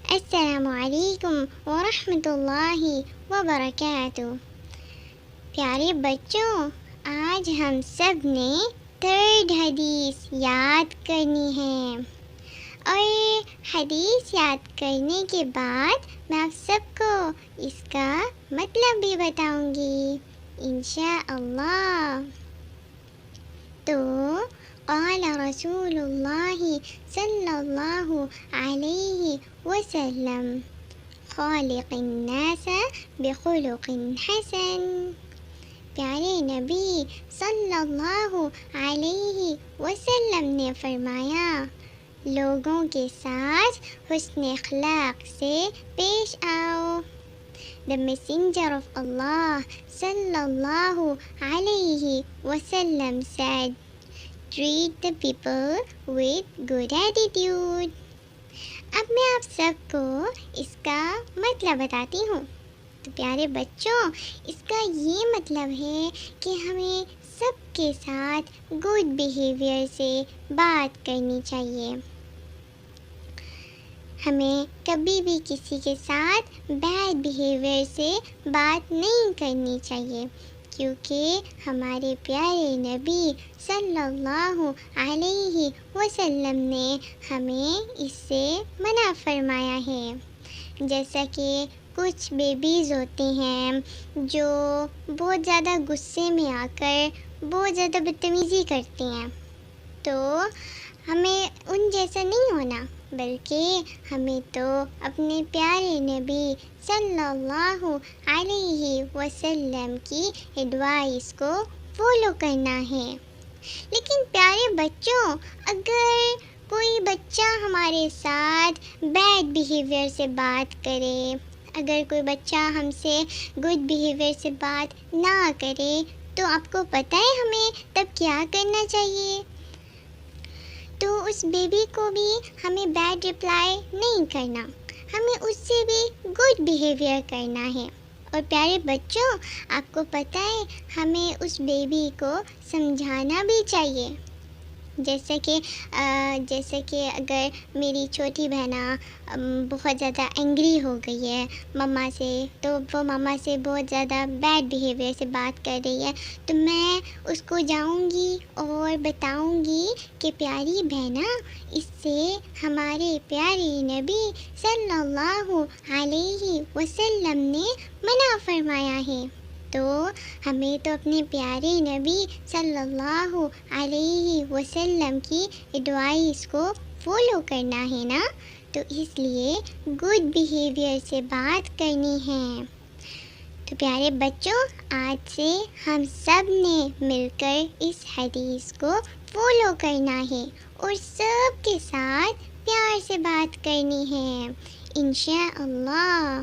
السلام علیکم ورحمۃ اللہ وبرکاتہ۔ پیارے بچوں، آج ہم سب نے تھرڈ حدیث یاد کرنی ہے، اور حدیث یاد کرنے کے بعد میں آپ سب کو اس کا مطلب بھی بتاؤں گی انشاءاللہ۔ تو قال رسول اللہ صلی اللہ علیہ وسلم خالق الناس بخلق حسن۔ پیارے نبی صلی اللہ علیہ وسلم نے فرمایا، لوگوں کے ساتھ حسن اخلاق سے پیش آؤ۔ The messenger of Allah sallallahu alayhi wasallam said, treat the people with good attitude۔ اب میں آپ سب کو اس کا مطلب بتاتی ہوں۔ تو پیارے بچوں، اس کا یہ مطلب ہے کہ ہمیں سب کے ساتھ گڈ بیہیویئر سے بات کرنی چاہیے۔ ہمیں کبھی بھی کسی کے ساتھ بیڈ بیہیویئر سے بات نہیں کرنی چاہیے، کیونکہ ہمارے پیارے نبی صلی اللہ علیہ وسلم نے ہمیں اس سے منع فرمایا ہے۔ جیسا کہ کچھ بیبیز ہوتے ہیں جو بہت زیادہ غصے میں آ کر بہت زیادہ بدتمیزی کرتے ہیں، تو ہمیں ان جیسا نہیں ہونا، بلکہ ہمیں تو اپنے پیارے نبی صلی اللہ علیہ وسلم کی ایڈوائس کو فالو کرنا ہے۔ لیکن پیارے بچوں، اگر کوئی بچہ ہمارے ساتھ بیڈ بیہیویئر سے بات کرے، اگر کوئی بچہ ہم سے گڈ بیہیویئر سے بات نہ کرے، تو آپ کو پتہ ہے ہمیں تب کیا کرنا چاہیے؟ تو اس بیبی کو بھی ہمیں بیڈ رپلائی نہیں کرنا، ہمیں اس سے بھی گڈ بیہیویئر کرنا ہے۔ اور پیارے بچوں، آپ کو پتہ ہے ہمیں اس بیبی کو سمجھانا بھی چاہیے۔ جیسے کہ اگر میری چھوٹی بہنا بہت زیادہ اینگری ہو گئی ہے مما سے، تو وہ مما سے بہت زیادہ بیڈ بیہیویئر سے بات کر رہی ہے، تو میں اس کو جاؤں گی اور بتاؤں گی کہ پیاری بہنا، اس سے ہمارے پیارے نبی صلی اللہ علیہ وسلم نے منع فرمایا ہے۔ تو ہمیں تو اپنے پیارے نبی صلی اللہ علیہ وسلم کی ایڈوائس کو فالو کرنا ہے نا، تو اس لیے گڈ بیہیویئر سے بات کرنی ہے۔ تو پیارے بچوں، آج سے ہم سب نے مل کر اس حدیث کو فالو کرنا ہے اور سب کے ساتھ پیار سے بات کرنی ہے انشاءاللہ۔